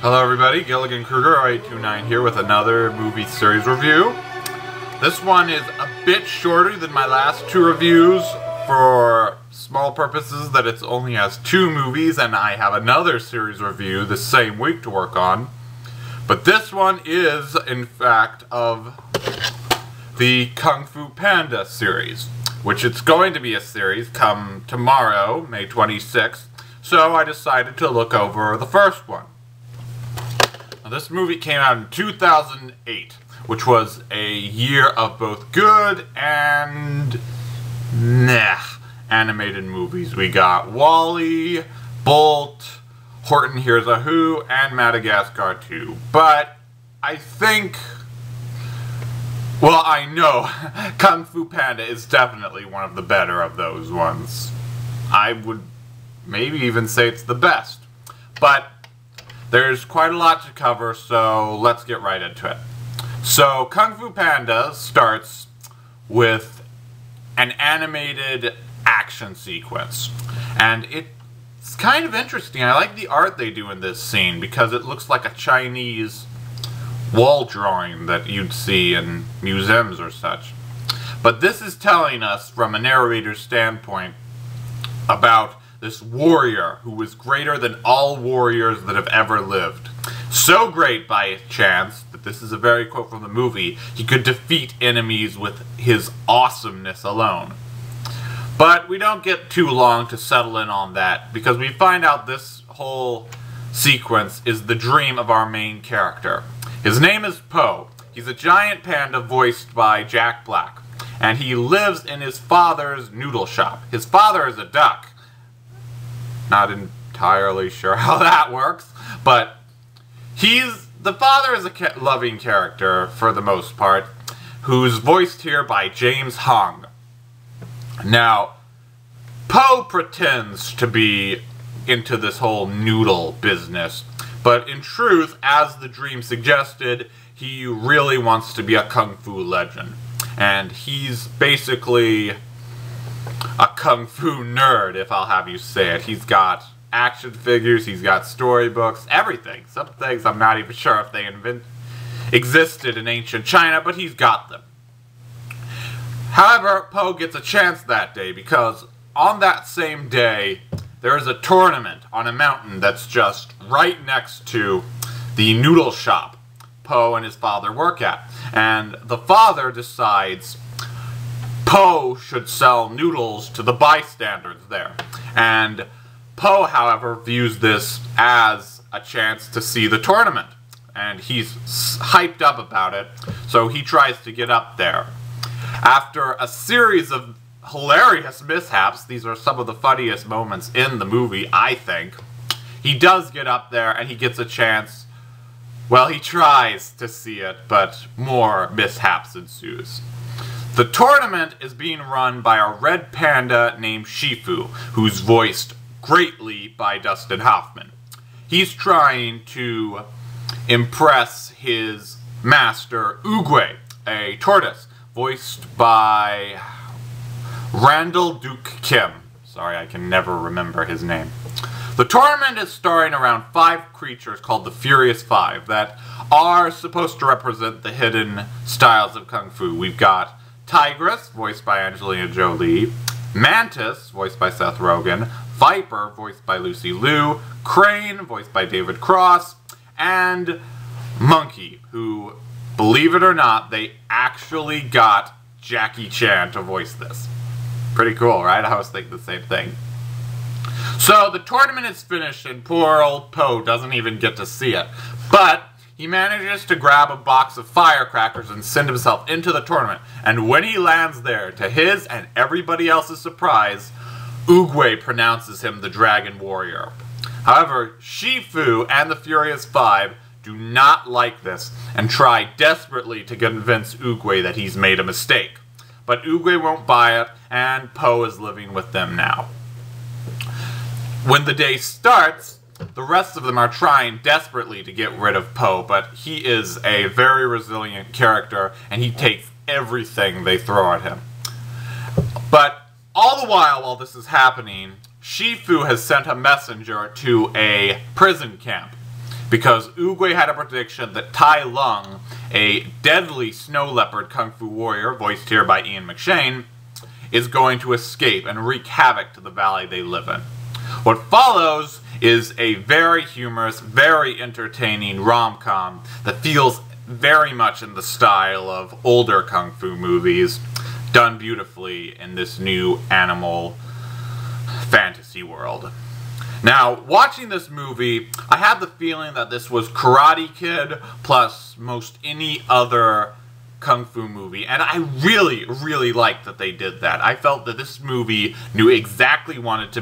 Hello everybody, Gilligan Kruger 0829 here with another movie series review. This one is a bit shorter than my last two reviews for small purposes that it only has two movies and I have another series review the same week to work on. But this one is, in fact, of the Kung Fu Panda series, which it's going to be a series come tomorrow, May 26th, so I decided to look over the first one. This movie came out in 2008, which was a year of both good and animated movies. We got WALL-E, Bolt, Horton Hears a Who, and Madagascar 2. But I think, well, I know Kung Fu Panda is definitely one of the better of those ones. I would maybe even say it's the best. But there's quite a lot to cover, so let's get right into it. So, Kung Fu Panda starts with an animated action sequence. And it's kind of interesting. I like the art they do in this scene because it looks like a Chinese wall drawing that you'd see in museums or such. But this is telling us, from a narrator's standpoint, about this warrior who was greater than all warriors that have ever lived. So great by chance that this is a very quote from the movie, he could defeat enemies with his awesomeness alone. But we don't get too long to settle in on that because we find out this whole sequence is the dream of our main character. His name is Po. He's a giant panda voiced by Jack Black, and he lives in his father's noodle shop. His father is a duck. Not entirely sure how that works, but the father is a loving character, for the most part, who's voiced here by James Hong. Now, Po pretends to be into this whole noodle business, but in truth, as the dream suggested, he really wants to be a kung fu legend. And he's basically a kung fu nerd, if I'll have you say it. He's got action figures, he's got storybooks, everything. Some things I'm not even sure if they existed in ancient China, but he's got them. However, Po gets a chance that day because on that same day, there is a tournament on a mountain that's just right next to the noodle shop Po and his father work at. And the father decides Po should sell noodles to the bystanders there. And Po, however, views this as a chance to see the tournament. And he's hyped up about it, so he tries to get up there. After a series of hilarious mishaps, these are some of the funniest moments in the movie, I think, he does get up there and he gets a chance. Well, he tries to see it, but more mishaps ensues. The tournament is being run by a red panda named Shifu, who's voiced greatly by Dustin Hoffman. He's trying to impress his master, Oogway, a tortoise, voiced by Randall Duke Kim. Sorry, I can never remember his name. The tournament is starring around 5 creatures called the Furious Five that are supposed to represent the hidden styles of Kung Fu. We've got Tigress, voiced by Angelina Jolie, Mantis, voiced by Seth Rogen, Viper, voiced by Lucy Liu, Crane, voiced by David Cross, and Monkey, who, believe it or not, they actually got Jackie Chan to voice this. Pretty cool, right? I was thinking the same thing. So the tournament is finished and poor old Po doesn't even get to see it. But he manages to grab a box of firecrackers and send himself into the tournament. And when he lands there, to his and everybody else's surprise, Oogway pronounces him the Dragon Warrior. However, Shifu and the Furious Five do not like this and try desperately to convince Oogway that he's made a mistake. But Oogway won't buy it, and Po is living with them now. When the day starts, the rest of them are trying desperately to get rid of Po, but he is a very resilient character, and he takes everything they throw at him. But all the while this is happening, Shifu has sent a messenger to a prison camp. because Oogway had a prediction that Tai Lung, a deadly snow leopard kung fu warrior, voiced here by Ian McShane, is going to escape and wreak havoc to the valley they live in. What follows is a very humorous, very entertaining rom-com that feels very much in the style of older kung fu movies, done beautifully in this new animal fantasy world. Now, watching this movie, I had the feeling that this was Karate Kid plus most any other kung fu movie, and I really, really liked that they did that. I felt that this movie knew exactly what it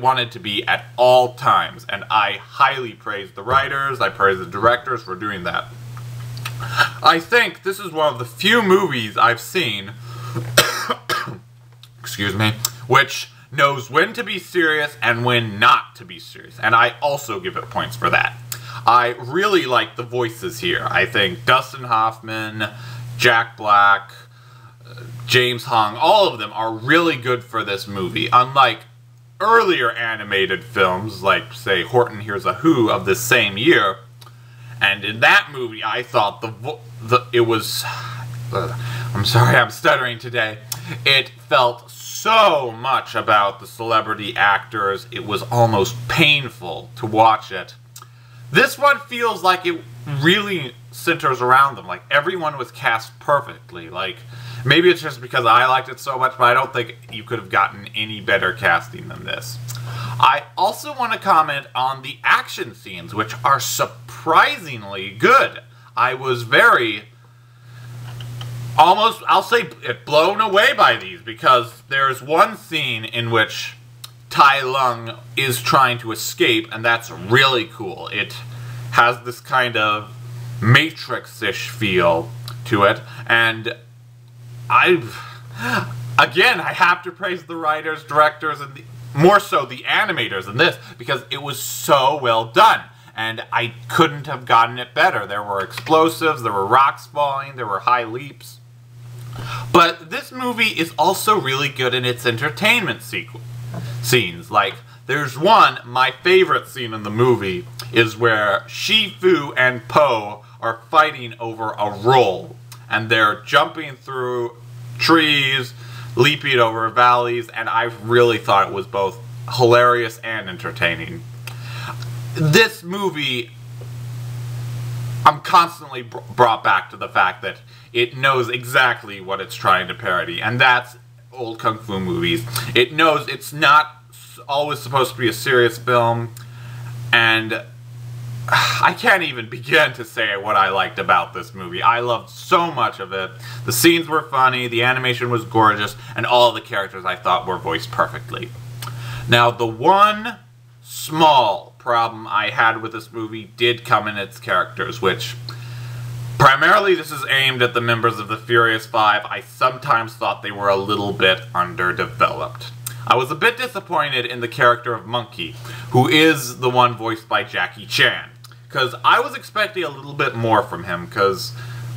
wanted to be at all times, and I highly praise the writers, I praise the directors for doing that. I think this is one of the few movies I've seen, excuse me, which knows when to be serious and when not to be serious, and I also give it points for that. I really like the voices here. I think Dustin Hoffman, Jack Black, James Hong, all of them are really good for this movie. Unlike earlier animated films, like, say, Horton Hears a Who of this same year, and in that movie I thought it was... I'm sorry, I'm stuttering today. It felt so much about the celebrity actors, it was almost painful to watch it. This one feels like it really centers around them. Like, everyone was cast perfectly. Like, maybe it's just because I liked it so much, but I don't think you could have gotten any better casting than this. I also want to comment on the action scenes, which are surprisingly good. I was very... almost, I'll say, blown away by these, because there's one scene in which Tai Lung is trying to escape, and that's really cool. It has this kind of Matrix-ish feel to it, and again, I have to praise the writers, directors, and more so the animators in this, because it was so well done. And I couldn't have gotten it better. There were explosives, there were rocks falling, there were high leaps. But this movie is also really good in its entertainment scenes. Like, there's one, my favorite scene in the movie, is where Shifu and Po are fighting over a roll. And they're jumping through trees, leaping over valleys, and I really thought it was both hilarious and entertaining. This movie, I'm constantly brought back to the fact that it knows exactly what it's trying to parody, and that's old kung fu movies. It knows it's not always supposed to be a serious film, and I can't even begin to say what I liked about this movie. I loved so much of it. The scenes were funny, the animation was gorgeous, and all the characters I thought were voiced perfectly. Now, the one small problem I had with this movie did come in its characters, which primarily this is aimed at the members of the Furious Five. I sometimes thought they were a little bit underdeveloped. I was a bit disappointed in the character of Monkey, who is the one voiced by Jackie Chan, because I was expecting a little bit more from him, because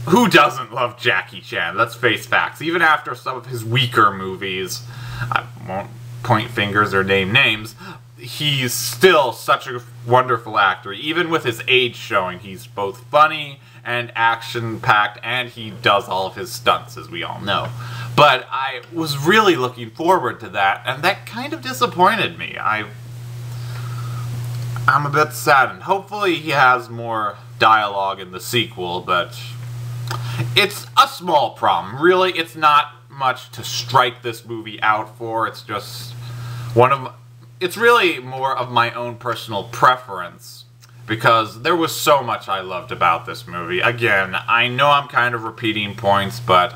who doesn't love Jackie Chan? Let's face facts. Even after some of his weaker movies, I won't point fingers or name names, he's still such a wonderful actor. Even with his age showing, he's both funny and action-packed, and he does all of his stunts, as we all know. But I was really looking forward to that, and that kind of disappointed me. I'm a bit saddened. Hopefully he has more dialogue in the sequel, but it's a small problem. Really, it's not much to strike this movie out for. It's just it's really more of my own personal preference, because there was so much I loved about this movie. Again, I know I'm kind of repeating points, but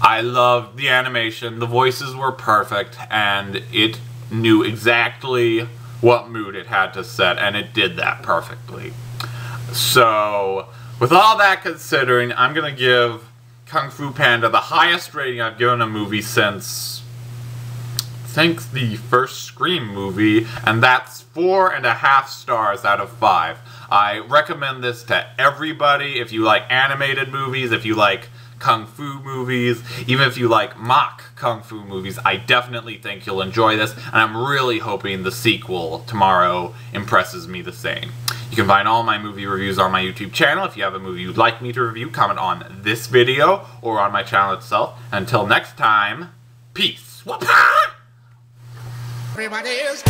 I loved the animation, the voices were perfect, and it knew exactly what mood it had to set, and it did that perfectly. So, with all that considering, I'm going to give Kung Fu Panda the highest rating I've given a movie since, I think, the first Scream movie, and that's 4.5 stars out of 5. I recommend this to everybody. If you like animated movies, if you like kung fu movies, even if you like mock kung fu movies, I definitely think you'll enjoy this, and I'm really hoping the sequel tomorrow impresses me the same. You can find all my movie reviews on my YouTube channel. If you have a movie you'd like me to review, comment on this video or on my channel itself. Until next time, peace. Everybody is